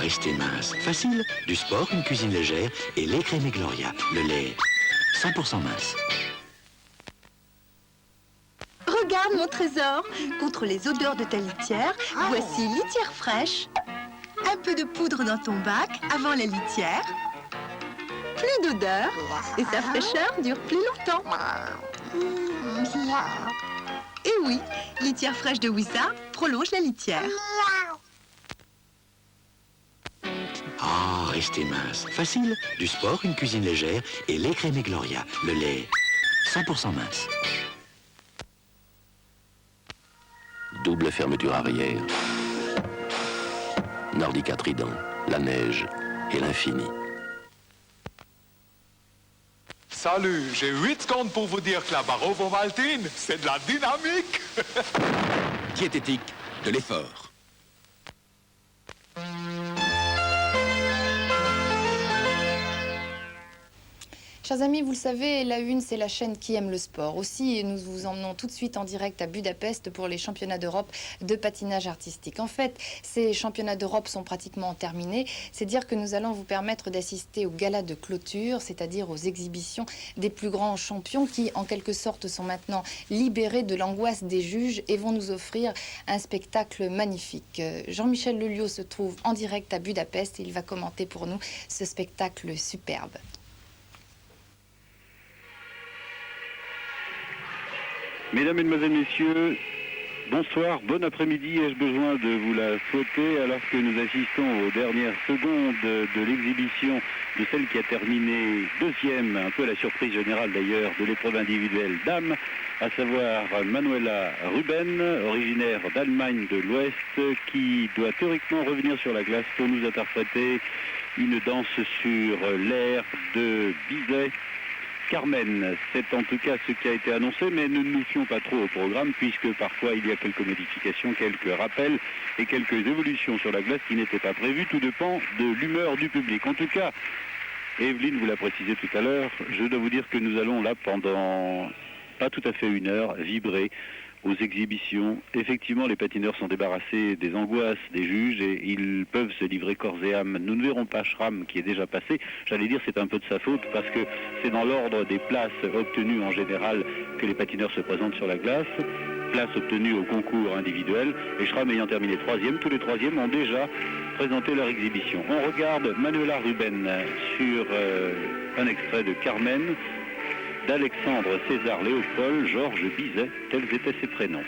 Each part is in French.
rester mince. Facile. Du sport, une cuisine légère et lait Crémé Gloria. Le lait 100% mince. Regarde mon trésor. Contre les odeurs de ta litière, voici litière fraîche. Un peu de poudre dans ton bac avant la litière. Plus d'odeur et sa fraîcheur dure plus longtemps. Et oui, litière fraîche de Wisa prolonge la litière. Ah, rester mince. Facile. Du sport, une cuisine légère et lait Crémé Gloria. Le lait 100% mince. Double fermeture arrière. Nordica Trident, la neige et l'infini. Salut, j'ai 8 secondes pour vous dire que la Barovo-Maltine, c'est de la dynamique. Diététique, de l'effort. Chers amis, vous le savez, La Une, c'est la chaîne qui aime le sport. Aussi, nous vous emmenons tout de suite en direct à Budapest pour les championnats d'Europe de patinage artistique. En fait, ces championnats d'Europe sont pratiquement terminés. C'est dire que nous allons vous permettre d'assister au gala de clôture, c'est-à-dire aux exhibitions des plus grands champions qui, en quelque sorte, sont maintenant libérés de l'angoisse des juges et vont nous offrir un spectacle magnifique. Jean-Michel Lelio se trouve en direct à Budapest et il va commenter pour nous ce spectacle superbe. Mesdames, Mesdemoiselles, Messieurs, bonsoir, bon après-midi. Ai-je besoin de vous la souhaiter alors que nous assistons aux dernières secondes de l'exhibition de celle qui a terminé deuxième, un peu à la surprise générale d'ailleurs, de l'épreuve individuelle dames, à savoir Manuela Ruben, originaire d'Allemagne de l'Ouest, qui doit théoriquement revenir sur la glace pour nous interpréter une danse sur l'air de Bizet. Carmen, c'est en tout cas ce qui a été annoncé, mais ne nous fions pas trop au programme, puisque parfois il y a quelques modifications, quelques rappels et quelques évolutions sur la glace qui n'étaient pas prévues. Tout dépend de l'humeur du public. En tout cas, Evelyne vous l'a précisé tout à l'heure, je dois vous dire que nous allons là pendant pas tout à fait une heure vibrer aux exhibitions. Effectivement, les patineurs sont débarrassés des angoisses des juges et ils peuvent se livrer corps et âme. Nous ne verrons pas Schramm qui est déjà passé. J'allais dire c'est un peu de sa faute parce que c'est dans l'ordre des places obtenues en général que les patineurs se présentent sur la glace. Places obtenues au concours individuel. Et Schramm ayant terminé troisième, tous les troisièmes ont déjà présenté leur exhibition. On regarde Manuela Ruben sur un extrait de Carmen, d'Alexandre César Léopold, Georges Bizet, tels étaient ses prénoms.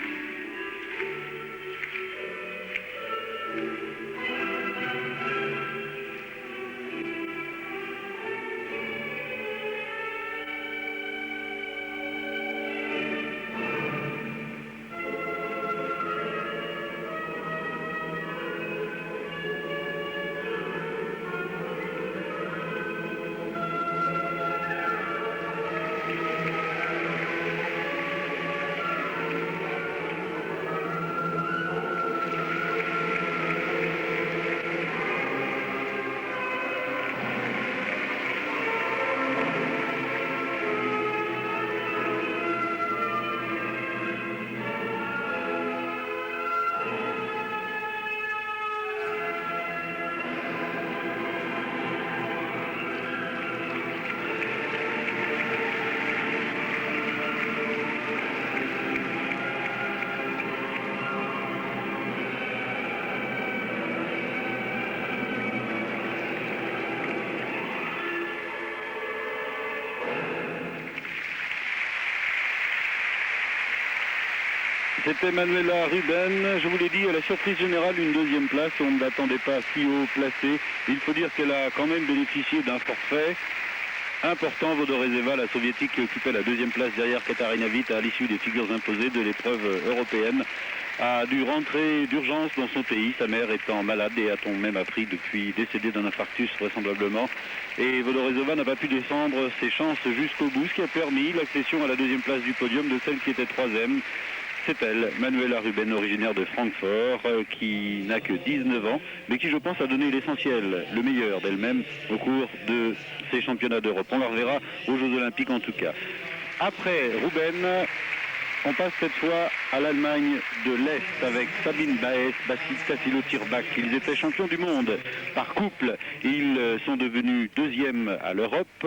C'était Manuela Ruben, je vous l'ai dit, à la surprise générale, une deuxième place, on ne l'attendait pas si haut placé. Il faut dire qu'elle a quand même bénéficié d'un forfait important. Vodorezeva, la soviétique qui occupait la deuxième place derrière Katarina Witt à l'issue des figures imposées de l'épreuve européenne, a dû rentrer d'urgence dans son pays, sa mère étant malade et a-t-on même appris depuis décédée d'un infarctus vraisemblablement. Et Vodorezova n'a pas pu descendre ses chances jusqu'au bout, ce qui a permis l'accession à la deuxième place du podium de celle qui était troisième. C'est elle, Manuela Ruben, originaire de Francfort, qui n'a que 19 ans, mais qui, je pense, a donné l'essentiel, le meilleur d'elle-même au cours de ces championnats d'Europe. On la reverra aux Jeux Olympiques en tout cas. Après Ruben, On passe cette fois à l'Allemagne de l'Est avec Sabine Baez, Tassilo Tirbach. Ils étaient champions du monde par couple et ils sont devenus deuxièmes à l'Europe.